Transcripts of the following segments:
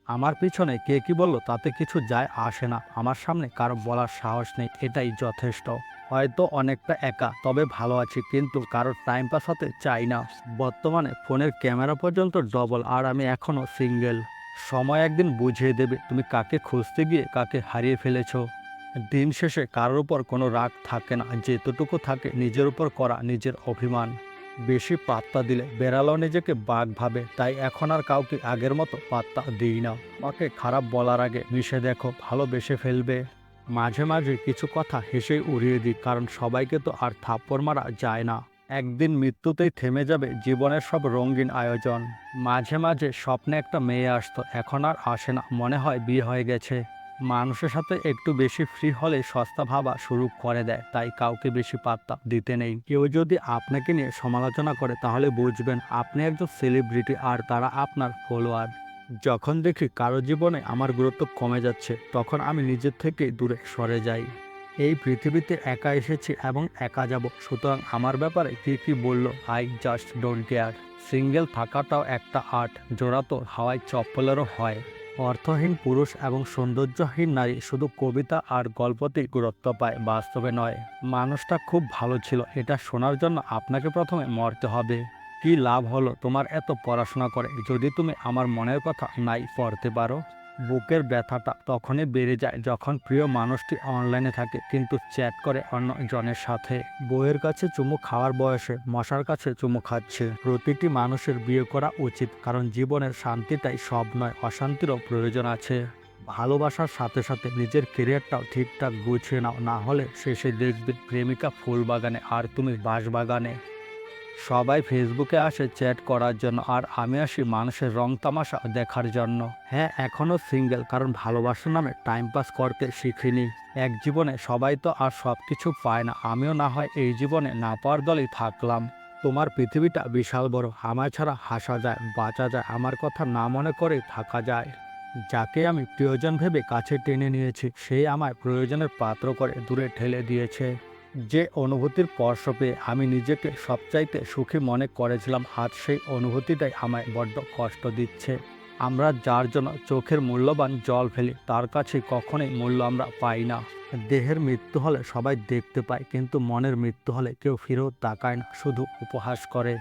আমার পিছনে কে কি বলল তাতে কিছু যায় আসে না। আমার সামনে কারো বলার সাহস নেই, এটাই যথেষ্ট। হয়তো অনেকটা একা, তবে ভালো আছি, কিন্তু কারোর টাইম পাস হতে চাই না। বর্তমানে ফোনের ক্যামেরা পর্যন্ত ডবল, আর আমি এখনো সিঙ্গেল। সময় একদিন বুঝিয়ে দেবে তুমি কাকে খুঁজতে গিয়ে কাকে হারিয়ে ফেলেছো। দিন শেষে কারোর উপর কোনো রাগ থাকে না, যেতটুকু থাকে নিজের উপর করা নিজের অভিমান। বেশি পাত্তা দিলে বেড়ালও নিজেকে বাঘ ভাবে, তাই এখন আর কাউকে আগের মতো পাত্তা দিই না। আমাকে খারাপ বলার আগে মিশে দেখো, ভালোবেসে ফেলবে। মাঝে মাঝে কিছু কথা হেসেই উড়িয়ে দিই, কারণ সবাইকে তো আর থাপ্পড় মারা যায় না। একদিন মৃত্যুতেই থেমে যাবে জীবনের সব রঙিন আয়োজন। মাঝে মাঝে স্বপ্নে একটা মেয়ে আসতো, এখন আর আসে না, মনে হয় বিয়ে হয়ে গেছে। মানুষের সাথে একটু বেশি ফ্রি হলে সস্তা ভাবা শুরু করে দেয়, তাই কাউকে বেশি পাত্তা দিতে নেই। কেউ যদি আপনাকে নিয়ে সমালোচনা করে তাহলে বুঝবেন আপনি একজন সেলিব্রিটি আর তারা আপনার ফলোয়ার। যখন দেখি কারো জীবনে আমার গুরুত্ব কমে যাচ্ছে, তখন আমি নিজের থেকে দূরে সরে যাই। এই পৃথিবীতে একা এসেছি এবং একা যাব, সুতরাং আমার ব্যাপারে কি কি বললো I just don't care. Single থাকাটাও একটা আর্ট, জোড়া তো হাওয়ায় চপ্পলেরও হয়। অর্থহীন পুরুষ এবং সৌন্দর্যহীন নারী শুধু কবিতা আর গল্পতেই গুরুত্ব পায়, বাস্তবে নয়। মানুষটা খুব ভালো ছিল, এটা শোনার জন্য আপনাকে প্রথমে মরতে হবে। কি লাভ হলো তোমার এত পড়াশোনা করে যদি তুমি আমার মনের কথা নাই পড়তে পারো। বুকের ব্যথাটা তখনই বেড়ে যায় যখন প্রিয় মানুষটি অনলাইনে থাকে কিন্তু চ্যাট করে অন্য জনের সাথে। বউয়ের কাছে চুমু খাওয়ার বয়সে মশার কাছে চুমু খাচ্ছে। প্রতিটি মানুষের বিয়ে করা উচিত, কারণ জীবনের শান্তিটাই সব নয়, অশান্তিরও প্রয়োজন আছে। ভালোবাসার সাথে সাথে নিজের কেরিয়ারটাও ঠিকঠাক গুছিয়ে নাও, না হলে শেষে দেখবে প্রেমিকা ফুল বাগানে আর তুমি বাঁশ বাগানে। সবাই ফেসবুকে আসে চ্যাট করার জন্য, আর আমি আসি মানুষের রং তামাশা দেখার জন্য। হ্যাঁ, এখনও সিঙ্গেল, কারণ ভালোবাসার নামে টাইম পাস করতে শিখিনি। এক জীবনে সবাই তো আর সব কিছু পায় না, আমিও না হয় এই জীবনে না পাওয়ার দলেই থাকলাম। তোমার পৃথিবীটা বিশাল বড়, আমায় ছাড়া হাসা যায়, বাঁচা যায়, আমার কথা না মনে করে থাকা যায়। যাকে আমি প্রিয়জন ভেবে কাছে টেনে নিয়েছি, সেই আমায় প্রয়োজনের পাত্র করে দূরে ঠেলে দিয়েছে। যে অনুভূতির স্পর্শ পেয়ে আমি নিজেকে সবচাইতে সুখী মনে করেছিলাম, আজ সেই অনুভূতিটাই আমায় বড্ড কষ্ট দিচ্ছে। আমরা যার জন্য চোখের মূল্যবান জল ফেলি, তার কাছে কখনোই মূল্য আমরা পাই না। দেহের মৃত্যু হলে সবাই দেখতে পায়, কিন্তু মনের মৃত্যু হলে কেউ ফিরেও তাকায় না, শুধু উপহাস করে।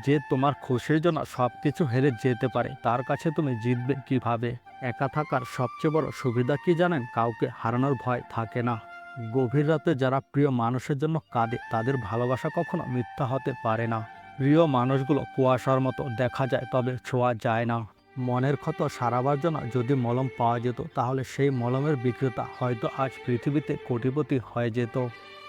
যে তোমার খুশির জন্য সব কিছু হেরে যেতে পারে, তার কাছে তুমি জিতবে কিভাবে? একা থাকার সবচেয়ে বড় সুবিধা কি জানেন? কাউকে হারানোর ভয় থাকে না। গভীর রাতে যারা প্রিয় মানুষের জন্য কাঁদে, তাদের ভালোবাসা কখনো মিথ্যা হতে পারে না। প্রিয় মানুষগুলো কুয়াশার মতো দেখা যায়, তবে ছোঁয়া যায় না। মনের ক্ষত সারাবার জন্য যদি মলম পাওয়া যেত, তাহলে সেই মলমের বিক্রেতা হয়তো আজ পৃথিবীতে কোটিপতি হয়ে যেত।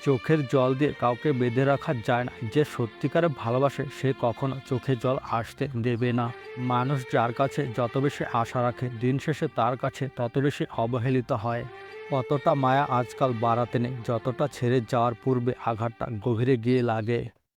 চোখের জল দিয়ে কাউকে বেঁধে রাখা যায় না, যে সত্যিকারে ভালোবাসে সে কখনো চোখে জল আসতে দেবে না। মানুষ যার কাছে যত বেশি আশা রাখে, দিন শেষে তার কাছে তত বেশি অবহেলিত হয়। অতটা মায়া আজকাল বাড়াতে নেই, যতটা ছেড়ে যাওয়ার পূর্বে আঘাতটা গভীরে গিয়ে লাগে।